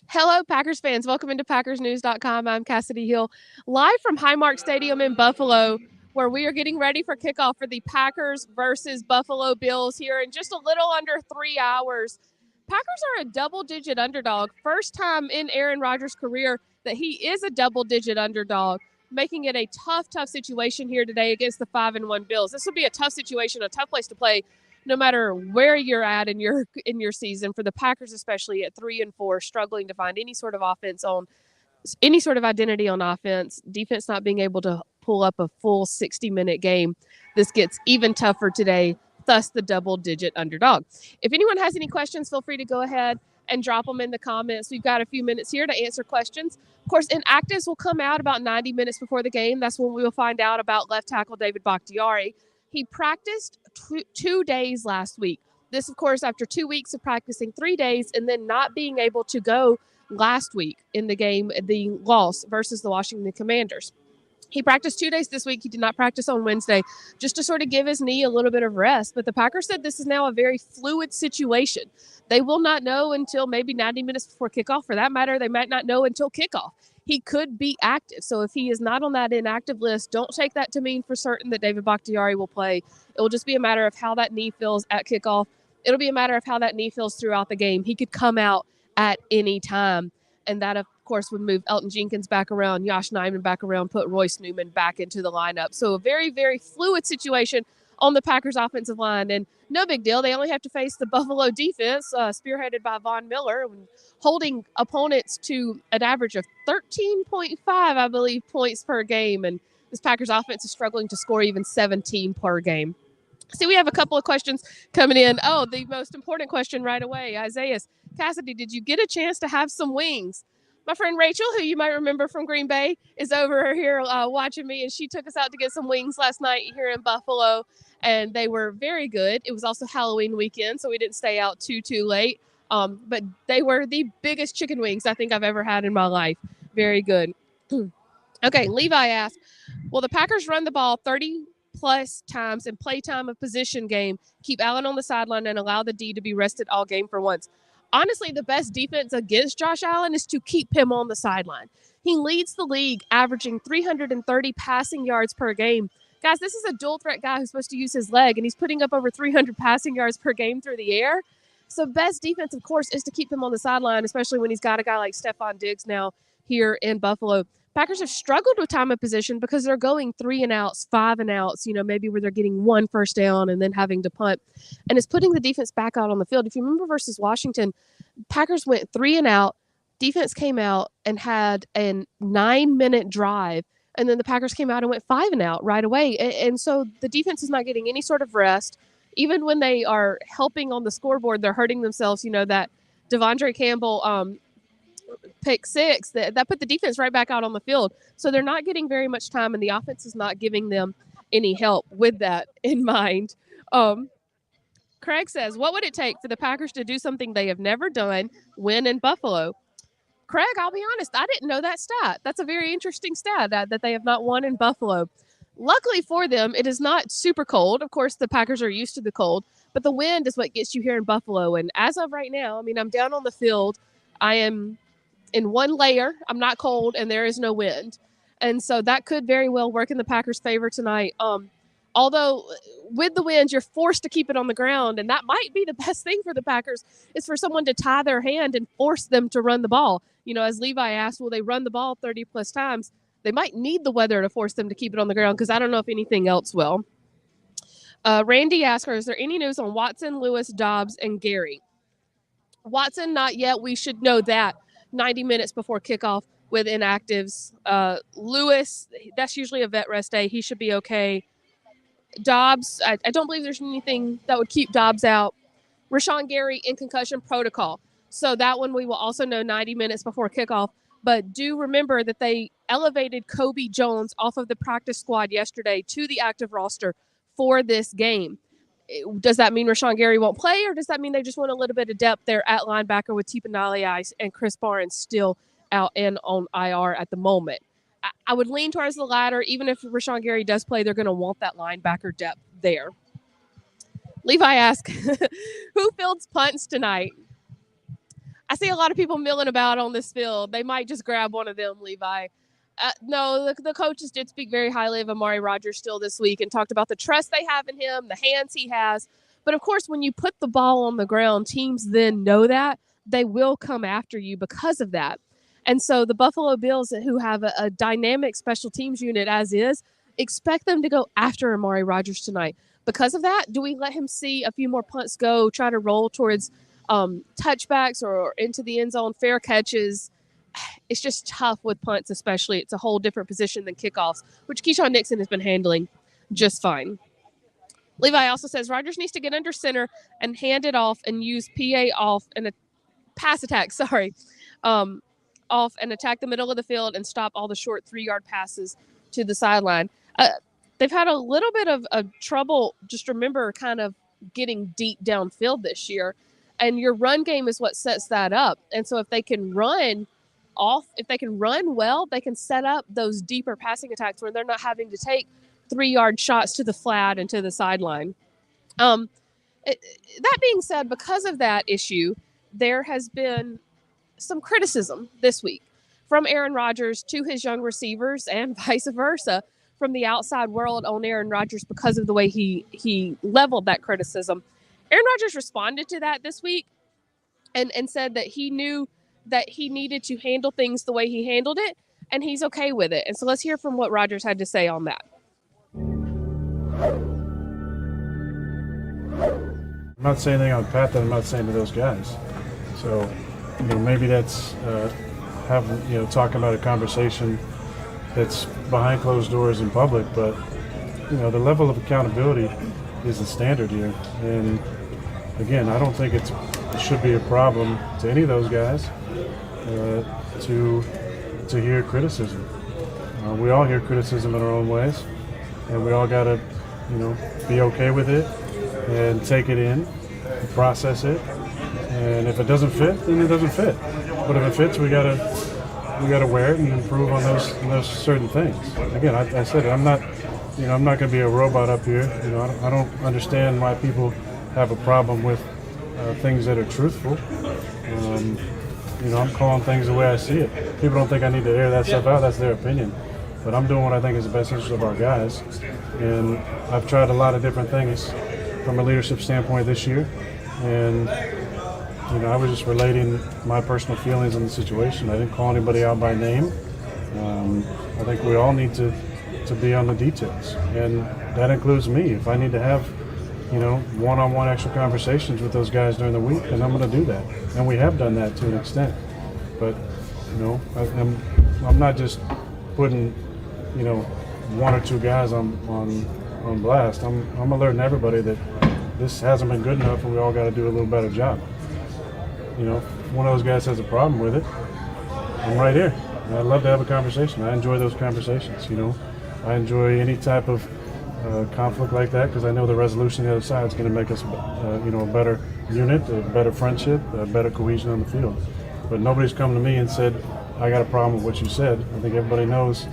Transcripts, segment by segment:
Hello, Packers fans. Welcome into PackersNews.com. I'm Kassidy Hill, live from Highmark Stadium in Buffalo, where we are getting ready for kickoff for the Packers versus Buffalo Bills here in just a little under 3 hours. Packers are a double-digit underdog. First time in Aaron Rodgers' career that he is a double-digit underdog, making it a tough situation here today against the 5-1 Bills. This will be a tough situation, a tough place to play, no matter where you're at in your season. For the Packers, especially at 3-4, struggling to find any sort of offense on any sort of identity on offense, defense not being able to pull up a full 60-minute game. This gets even tougher today, thus the double-digit underdog. If anyone has any questions, feel free to go ahead and drop them in the comments. We've got a few minutes here to answer questions. Of course, inactives will come out about 90 minutes before the game. That's when we will find out about left tackle David Bakhtiari. He practiced 2 days last week. This, of course, after 2 weeks of practicing 3 days and then not being able to go last week in the game, the loss versus the Washington Commanders. He practiced 2 days this week. He did not practice on Wednesday just to sort of give his knee a little bit of rest. But the Packers said this is now a very fluid situation. They will not know until maybe 90 minutes before kickoff. For that matter, they might not know until kickoff. He could be active. So if he is not on that inactive list, don't take that to mean for certain that David Bakhtiari will play. It will just be a matter of how that knee feels at kickoff. It'll be a matter of how that knee feels throughout the game. He could come out at any time. And that, of course, would move Elton Jenkins back around, Josh Nijman back around, put Royce Newman back into the lineup. So a very, very fluid situation on the Packers offensive line. And no big deal. They only have to face the Buffalo defense, spearheaded by Von Miller, holding opponents to an average of 13.5, I believe, points per game. And this Packers offense is struggling to score even 17 per game. See, we have a couple of questions coming in. Oh, the most important question right away. Isaiah, Kassidy, did you get a chance to have some wings? My friend Rachel, who you might remember from Green Bay, is over here watching me, and she took us out to get some wings last night here in Buffalo, and they were very good. It was also Halloween weekend, so we didn't stay out too late. But they were the biggest chicken wings I think I've ever had in my life. Very good. Okay, Levi asked, will the Packers run the ball 30-plus times in playtime of position game, keep Allen on the sideline, and allow the D to be rested all game for once? Honestly, the best defense against Josh Allen is to keep him on the sideline. He leads the league, averaging 330 passing yards per game. Guys, this is a dual threat guy who's supposed to use his leg, and he's putting up over 300 passing yards per game through the air. So best defense, of course, is to keep him on the sideline, especially when he's got a guy like Stephon Diggs now here in Buffalo. Packers have struggled with time of position because they're going 3 and outs, 5 and outs, maybe where they're getting one first down and then having to punt. And it's putting the defense back out on the field. If you remember versus Washington, Packers went 3 and out. Defense came out and had a 9-minute drive. And then the Packers came out and went 5 and out right away. And so the defense is not getting any sort of rest. Even when they are helping on the scoreboard, they're hurting themselves. That Devondre Campbell pick 6, that put the defense right back out on the field. So they're not getting very much time, and the offense is not giving them any help with that in mind. Craig says, what would it take for the Packers to do something they have never done, win in Buffalo? Craig, I'll be honest, I didn't know that stat. That's a very interesting stat, that they have not won in Buffalo. Luckily for them, it is not super cold. Of course, the Packers are used to the cold, but the wind is what gets you here in Buffalo. And as of right now, I'm down on the field. I am in one layer. I'm not cold, and there is no wind. And so that could very well work in the Packers' favor tonight. Although with the wind, you're forced to keep it on the ground, and that might be the best thing for the Packers is for someone to tie their hand and force them to run the ball. As Levi asked, will they run the ball 30-plus times? They might need the weather to force them to keep it on the ground because I don't know if anything else will. Randy asked, is there any news on Watson, Lewis, Dobbs, and Gary? Watson, not yet. We should know that 90 minutes before kickoff with inactives. Lewis, that's usually a vet rest day. He should be okay. Dobbs, I don't believe there's anything that would keep Dobbs out. Rashawn Gary in concussion protocol. So that one we will also know 90 minutes before kickoff. But do remember that they elevated Kobe Jones off of the practice squad yesterday to the active roster for this game. Does that mean Rashawn Gary won't play, or does that mean they just want a little bit of depth there at linebacker with Tipa Naliai and Chris Barnes still out and on IR at the moment? I would lean towards the latter. Even if Rashawn Gary does play, they're going to want that linebacker depth there. Levi asks, who fields punts tonight? I see a lot of people milling about on this field. They might just grab one of them, Levi. No, the coaches did speak very highly of Amari Rogers still this week and talked about the trust they have in him, the hands he has. But of course, when you put the ball on the ground, teams then know that they will come after you because of that. And so the Buffalo Bills, who have a dynamic special teams unit as is, expect them to go after Amari Rogers tonight. Because of that, do we let him see a few more punts go, try to roll towards touchbacks or into the end zone, fair catches? It's just tough with punts, especially. It's a whole different position than kickoffs, which Keyshawn Nixon has been handling just fine. Levi also says Rogers needs to get under center and hand it off and use PA off and a pass attack, off and attack the middle of the field and stop all the short 3-yard passes to the sideline. They've had a little bit of trouble, just remember, kind of getting deep downfield this year. And your run game is what sets that up. And so if they can run well, they can set up those deeper passing attacks where they're not having to take 3-yard shots to the flat and to the sideline. That being said, because of that issue, there has been some criticism this week from Aaron Rodgers to his young receivers and vice versa from the outside world on Aaron Rodgers because of the way he leveled that criticism. Aaron Rodgers responded to that this week and said that he knew that he needed to handle things the way he handled it, and he's okay with it. And so let's hear from what Rodgers had to say on that. I'm not saying anything on Pat that I'm not saying to those guys. So, maybe that's talking about a conversation that's behind closed doors in public, but the level of accountability is the standard here. And again, I don't think it should be a problem to any of those guys to hear criticism. We all hear criticism in our own ways, and we all got to be okay with it and take it in, and process it. And if it doesn't fit, then it doesn't fit. But if it fits, we gotta wear it and improve on those certain things. Again, I said it. I'm not going to be a robot up here. I don't understand why people have a problem with things that are truthful. I'm calling things the way I see it. People don't think I need to air that stuff out. That's their opinion. But I'm doing what I think is the best interest of our guys. And I've tried a lot of different things from a leadership standpoint this year. And I was just relating my personal feelings on the situation. I didn't call anybody out by name. I think we all need to be on the details, and that includes me. If I need to have, one-on-one extra conversations with those guys during the week, then I'm going to do that, and we have done that to an extent. But I'm not just putting, one or two guys on blast. I'm alerting everybody that this hasn't been good enough, and we all got to do a little better job. If one of those guys has a problem with it, I'm right here. I'd love to have a conversation. I enjoy those conversations. I enjoy any type of conflict like that because I know the resolution on the other side is going to make us, a better unit, a better friendship, a better cohesion on the field. But nobody's come to me and said, I got a problem with what you said. I think everybody knows,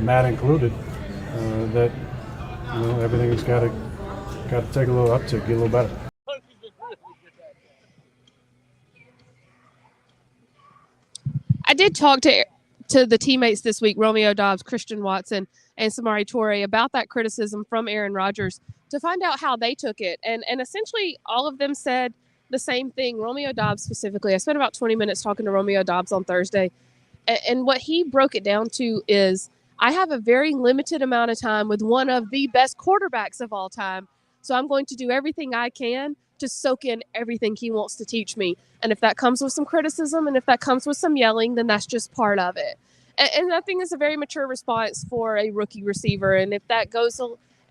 Matt included, that everything's got to take a little uptick, get a little better. I did talk to the teammates this week, Romeo Doubs, Christian Watson, and Samari Toure, about that criticism from Aaron Rodgers to find out how they took it. And essentially all of them said the same thing. Romeo Doubs specifically, I spent about 20 minutes talking to Romeo Doubs on Thursday. And what he broke it down to is, I have a very limited amount of time with one of the best quarterbacks of all time. So I'm going to do everything I can to soak in everything he wants to teach me. And if that comes with some criticism and if that comes with some yelling, then that's just part of it. And I think it's a very mature response for a rookie receiver. And if that goes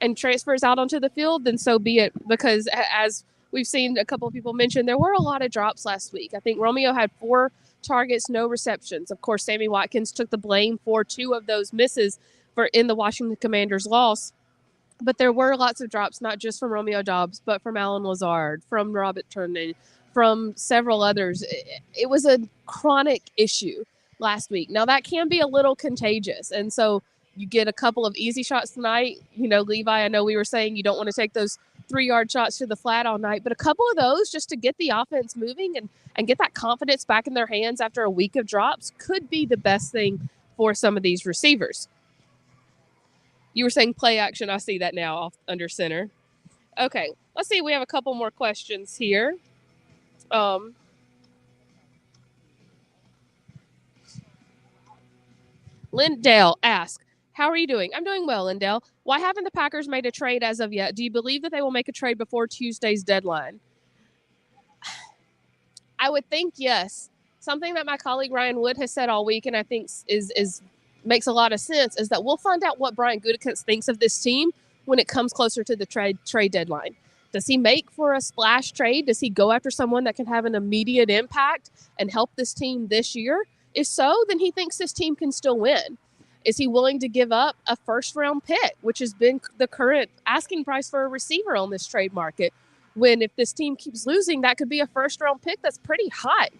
and transfers out onto the field, then so be it. Because as we've seen a couple of people mention, there were a lot of drops last week. I think Romeo had 4 targets, no receptions. Of course, Sammy Watkins took the blame for 2 of those misses in the Washington Commanders' loss. But there were lots of drops, not just from Romeo Doubs, but from Alan Lazard, from Robert Turner, from several others. It was a chronic issue last week. Now, that can be a little contagious. And so you get a couple of easy shots tonight. Levi, I know we were saying you don't want to take those 3-yard shots to the flat all night, but a couple of those just to get the offense moving and get that confidence back in their hands after a week of drops could be the best thing for some of these receivers. You were saying play action. I see that now off under center. Okay, let's see. We have a couple more questions here. Lindell asks, how are you doing? I'm doing well, Lindell. Why haven't the Packers made a trade as of yet? Do you believe that they will make a trade before Tuesday's deadline? I would think yes. Something that my colleague Ryan Wood has said all week, and I think is makes a lot of sense, is that we'll find out what Brian Gutekunst thinks of this team when it comes closer to the trade deadline. Does he make for a splash trade? Does he go after someone that can have an immediate impact and help this team this year? If so, then he thinks this team can still win. Is he willing to give up a first-round pick, which has been the current asking price for a receiver on this trade market? When if this team keeps losing, that could be a first-round pick that's pretty high.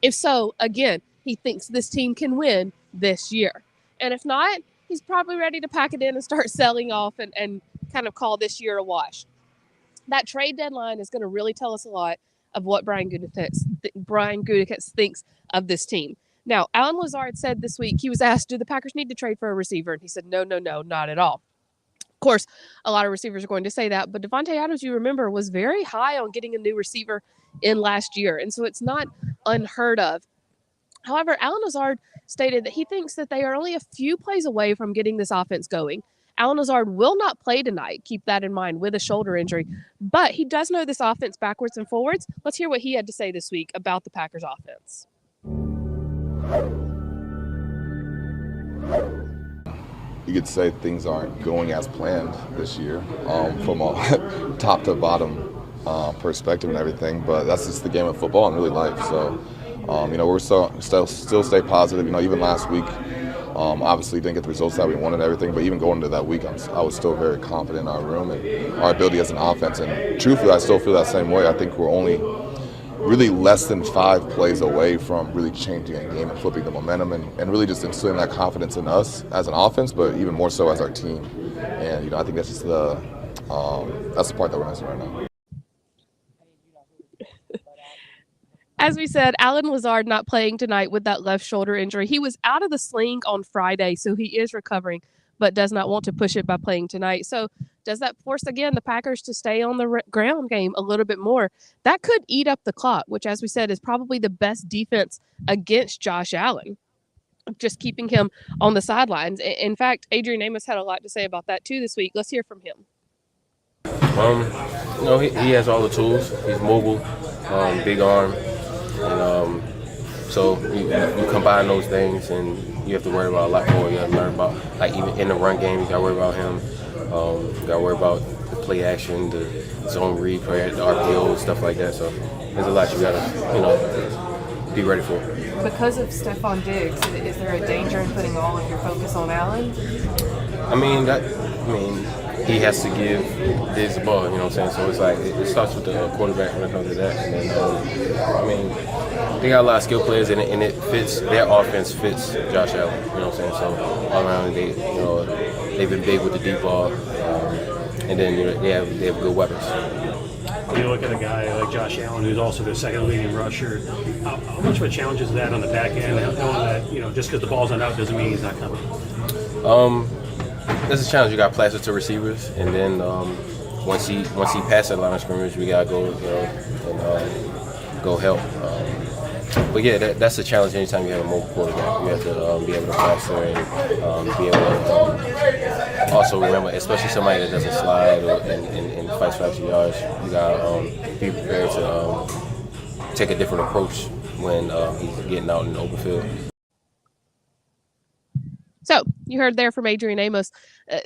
If so, again, he thinks this team can win this year. And if not, he's probably ready to pack it in and start selling off and kind of call this year a wash. That trade deadline is going to really tell us a lot of what Brian Gutekunst thinks of this team. Now, Alan Lazard said this week, he was asked, do the Packers need to trade for a receiver? And he said, no, not at all. Of course, a lot of receivers are going to say that, but Devontae Adams, you remember, was very high on getting a new receiver in last year, and so it's not unheard of. However, Alan Lazard stated that he thinks that they are only a few plays away from getting this offense going. Alan Lazard will not play tonight, keep that in mind, with a shoulder injury, but he does know this offense backwards and forwards. Let's hear what he had to say this week about the Packers offense. You could say things aren't going as planned this year from a top to bottom perspective and everything, but that's just the game of football and really life. So, we're still stay positive. Even last week, obviously didn't get the results that we wanted and everything, but even going into that week, I was still very confident in our room and our ability as an offense. And truthfully, I still feel that same way. I think we're only really less than 5 plays away from really changing a game and flipping the momentum and really just instilling that confidence in us as an offense, but even more so as our team. And, I think that's just that's the part that we're missing right now. As we said, Alan Lazard not playing tonight with that left shoulder injury. He was out of the sling on Friday, so he is recovering, but does not want to push it by playing tonight. So does that force, again, the Packers to stay on the ground game a little bit more? That could eat up the clock, which, as we said, is probably the best defense against Josh Allen, just keeping him on the sidelines. In fact, Adrian Amos had a lot to say about that, too, this week. Let's hear from him. He has all the tools. He's mobile, big arm. And so you combine those things, and you have to worry about a lot more. You have to learn about, like, even in the run game, you got to worry about him. You got to worry about the play action, the zone read, the RPO, stuff like that. So there's a lot you got to, be ready for. Because of Stephon Diggs, is there a danger in putting all of your focus on Allen? He has to give Diggs the ball, you know what I'm saying? So it's like, it starts with the quarterback when it comes to that. And then, they got a lot of skill players, and it fits, their offense fits Josh Allen, you know what I'm saying? So all around, they've been big with the deep ball, and then they have good weapons. You look at a guy like Josh Allen, who's also their second leading rusher. How much of a challenge is that on the back end? Knowing that, just because the ball's not out doesn't mean he's not coming. That's a challenge. You got plaster to receivers, and then once he passes that line of scrimmage, we gotta go, and go help. But yeah, that's a challenge anytime you have a mobile quarterback. You have to be able to plaster and be able to also remember, especially somebody that doesn't slide and fights for extra yards. You gotta be prepared to take a different approach when he's getting out in the open field. So you heard there from Adrian Amos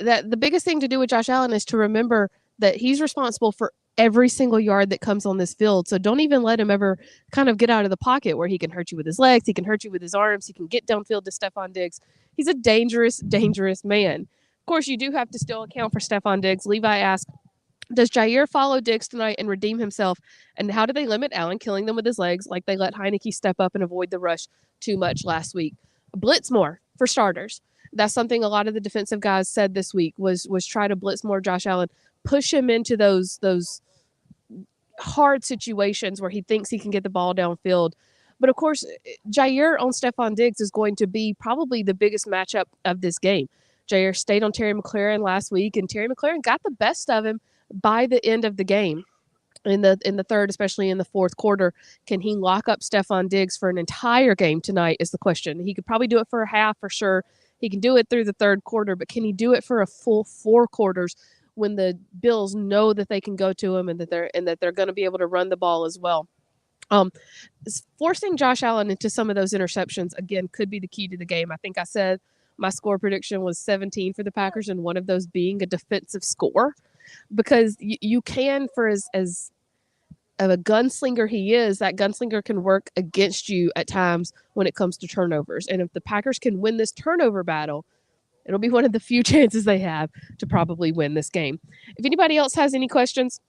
that the biggest thing to do with Josh Allen is to remember that he's responsible for every single yard that comes on this field. So don't even let him ever kind of get out of the pocket where he can hurt you with his legs. He can hurt you with his arms. He can get downfield to Stephon Diggs. He's a dangerous, dangerous man. Of course, you do have to still account for Stephon Diggs. Levi asked, does Jair follow Diggs tonight and redeem himself? And how do they limit Allen killing them with his legs like they let Heineke step up and avoid the rush too much last week? Blitz more, for starters. That's something a lot of the defensive guys said this week was try to blitz more Josh Allen. push him into those hard situations where he thinks he can get the ball downfield. But of course, Jair on Stephon Diggs is going to be probably the biggest matchup of this game. Jair stayed on Terry McLaurin last week, and Terry McLaurin got the best of him by the end of the game. In the third, especially in the fourth quarter, can he lock up Stephon Diggs for an entire game tonight is the question. He could probably do it for a half for sure. He can do it through the third quarter, but can he do it for a full 4 quarters when the Bills know that they can go to him and that they're going to be able to run the ball as well? Forcing Josh Allen into some of those interceptions again could be the key to the game. I think I said my score prediction was 17 for the Packers, and one of those being a defensive score, because you can, for as of a gunslinger he is, that gunslinger can work against you at times when it comes to turnovers. And if the Packers can win this turnover battle, it'll be one of the few chances they have to probably win this game. If anybody else has any questions,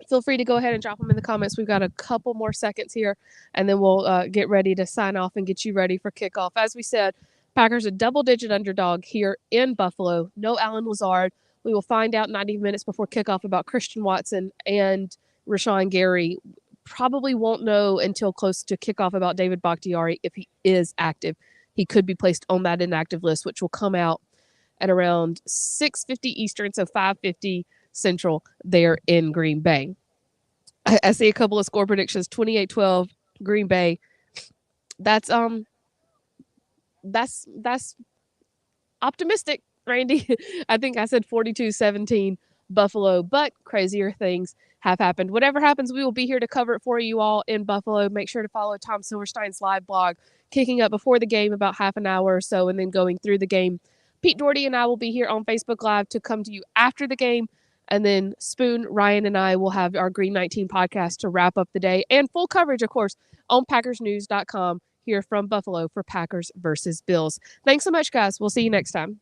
feel free to go ahead and drop them in the comments. We've got a couple more seconds here, and then we'll get ready to sign off and get you ready for kickoff. As we said, Packers a double-digit underdog here in Buffalo. No Allen Lazard. We will find out 90 minutes before kickoff about Christian Watson and Rashawn Gary. Probably won't know until close to kickoff about David Bakhtiari if he is active. He could be placed on that inactive list, which will come out at around 6:50 Eastern, so 5:50 Central there in Green Bay. I see a couple of score predictions. 28-12 Green Bay. That's optimistic, Randy. I think I said 42-17 Buffalo, but crazier things have happened. Whatever happens, we will be here to cover it for you all in Buffalo. Make sure to follow Tom Silverstein's live blog, kicking up before the game about half an hour or so, and then going through the game. Pete Doherty and I will be here on Facebook Live to come to you after the game. And then Spoon, Ryan, and I will have our Green 19 podcast to wrap up the day, and full coverage, of course, on PackersNews.com here from Buffalo for Packers versus Bills. Thanks so much, guys. We'll see you next time.